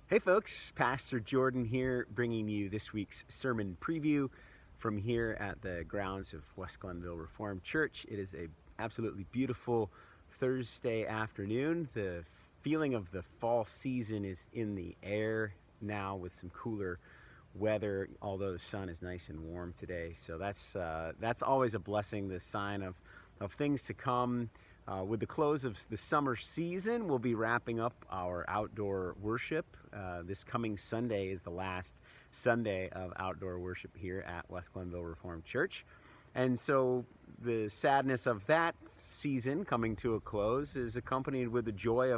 Hey folks, Pastor Jordan here, bringing you this week's sermon preview from here at the grounds of West Glenville Reformed Church. It is a absolutely beautiful Thursday afternoon. The feeling of the fall season is in the air now with some cooler weather, although the sun is nice and warm today. So that's always a blessing, the sign of things to come. With the close of the summer season, we'll be wrapping up our outdoor worship. This coming Sunday is the last Sunday of outdoor worship here at West Glenville Reformed Church. And so the sadness of that season coming to a close is accompanied with the joy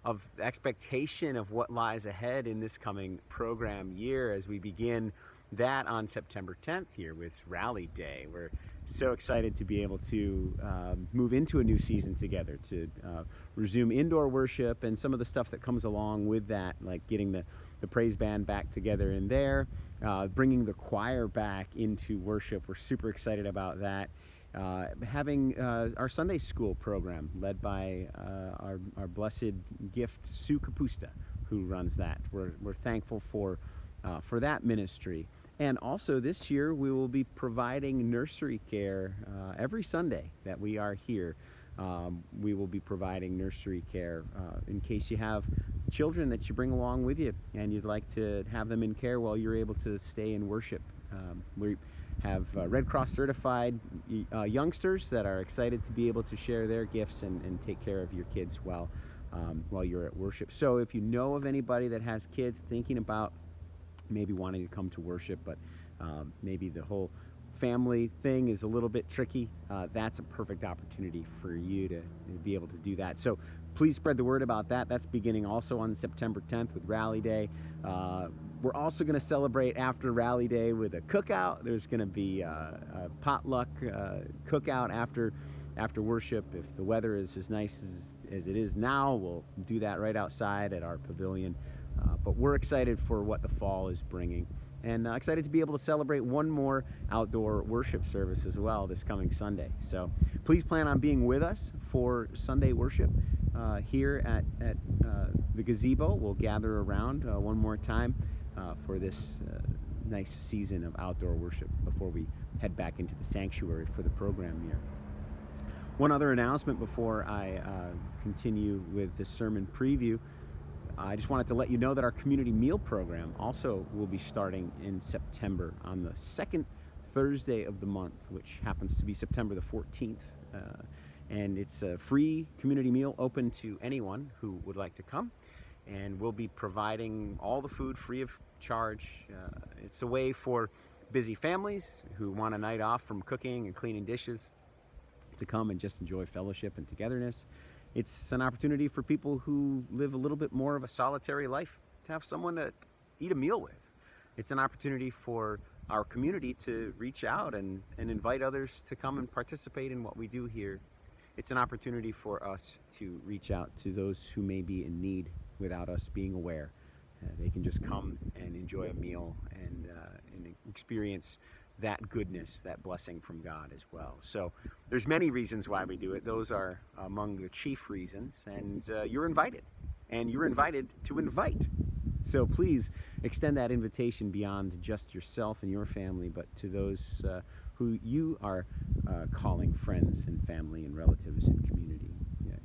of expectation of what lies ahead in this coming program year as we begin that on September 10th here with Rally Day. We're so excited to be able to move into a new season together, to resume indoor worship and some of the stuff that comes along with that, like getting the praise band back together in there, bringing the choir back into worship. We're super excited about that. Having our Sunday school program led by our blessed gift, Sue Capusta, who runs that. We're thankful for that ministry. And also this year we will be providing nursery care every Sunday that we are here. We will be providing nursery care in case you have children that you bring along with you and you'd like to have them in care while you're able to stay in worship. We have Red Cross certified youngsters that are excited to be able to share their gifts and take care of your kids while you're at worship. So if you know of anybody that has kids thinking about maybe wanting to come to worship, but maybe the whole family thing is a little bit tricky, that's a perfect opportunity for you to be able to do that. So please spread the word about that. That's beginning also on September 10th with Rally Day. We're also going to celebrate after Rally Day with a cookout. There's going to be a potluck cookout after worship. If the weather is as nice as it is now, we'll do that right outside at our pavilion. But we're excited for what the fall is bringing, and excited to be able to celebrate one more outdoor worship service as well this coming Sunday. So please plan on being with us for Sunday worship here at the gazebo. We'll gather around one more time for this nice season of outdoor worship before we head back into the sanctuary for the program year. One other announcement before I continue with the sermon preview. I just wanted to let you know that our community meal program also will be starting in September on the second Thursday of the month, which happens to be September the 14th. And it's a free community meal open to anyone who would like to come. And we'll be providing all the food free of charge. It's a way for busy families who want a night off from cooking and cleaning dishes to come and just enjoy fellowship and togetherness. It's an opportunity for people who live a little bit more of a solitary life to have someone to eat a meal with. It's an opportunity for our community to reach out and invite others to come and participate in what we do here. It's an opportunity for us to reach out to those who may be in need without us being aware. They can just come and enjoy a meal and experience that goodness, that blessing from God as well. So there's many reasons why we do it. Those are among the chief reasons, and you're invited, and you're invited to invite. So please extend that invitation beyond just yourself and your family, but to those who you are calling friends and family and relatives and community.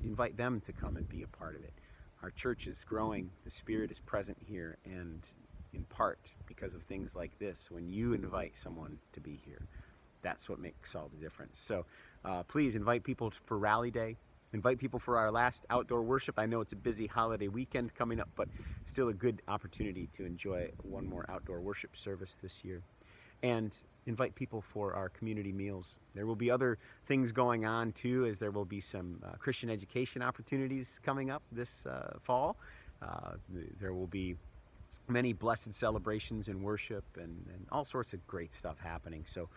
Invite them to come and be a part of it. Our church is growing. The Spirit is present here, and in part because of things like this, when you invite someone to be here, that's what makes all the difference. So please invite people for Rally Day. Invite people for our last outdoor worship. I know it's a busy holiday weekend coming up, but still a good opportunity to enjoy one more outdoor worship service this year. And invite people for our community meals. There will be other things going on too, as there will be some Christian education opportunities coming up this fall. There will be many blessed celebrations in worship and all sorts of great stuff happening. So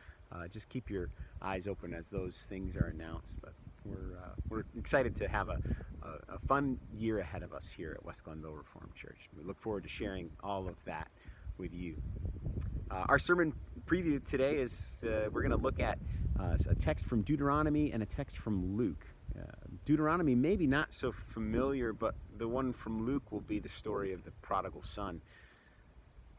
just keep your eyes open as those things are announced. But we're excited to have a fun year ahead of us here at West Glenville Reformed Church. We look forward to sharing all of that with you. Our sermon preview today is we're going to look at a text from Deuteronomy and a text from Luke. Deuteronomy maybe not so familiar, but the one from Luke will be the story of the prodigal son.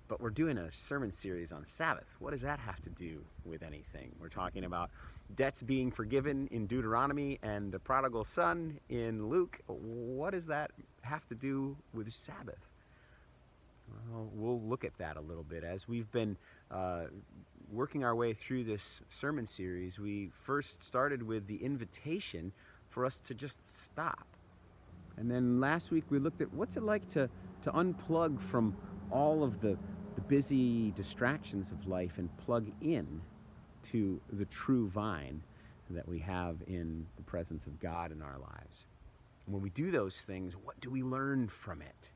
But we're doing a sermon series on Sabbath. What does that have to do with anything? We're talking about debts being forgiven in Deuteronomy and the prodigal son in Luke. What does that have to do with Sabbath? Well, we'll look at that a little bit. As we've been working our way through this sermon series, we first started with the invitation for us to just stop. And then last week we looked at what's it like to unplug from all of the busy distractions of life and plug in to the true vine that we have in the presence of God in our lives. And when we do those things, what do we learn from it?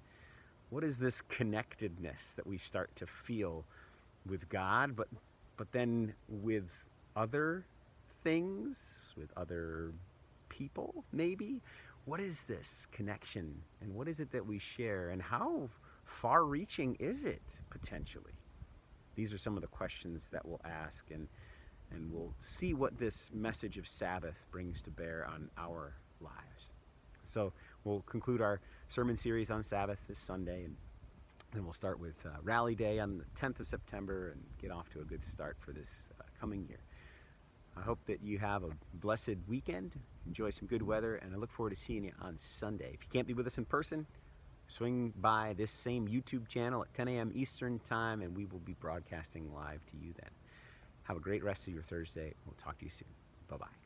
What is this connectedness that we start to feel with God, but then with other things, with other people, maybe? What is this connection, and what is it that we share, and how far-reaching is it, potentially? These are some of the questions that we'll ask, and we'll see what this message of Sabbath brings to bear on our lives. So we'll conclude our sermon series on Sabbath this Sunday, and then we'll start with Rally Day on the 10th of September and get off to a good start for this coming year. I hope that you have a blessed weekend, enjoy some good weather, and I look forward to seeing you on Sunday. If you can't be with us in person, swing by this same YouTube channel at 10 a.m. Eastern Time, and we will be broadcasting live to you then. Have a great rest of your Thursday. We'll talk to you soon. Bye-bye.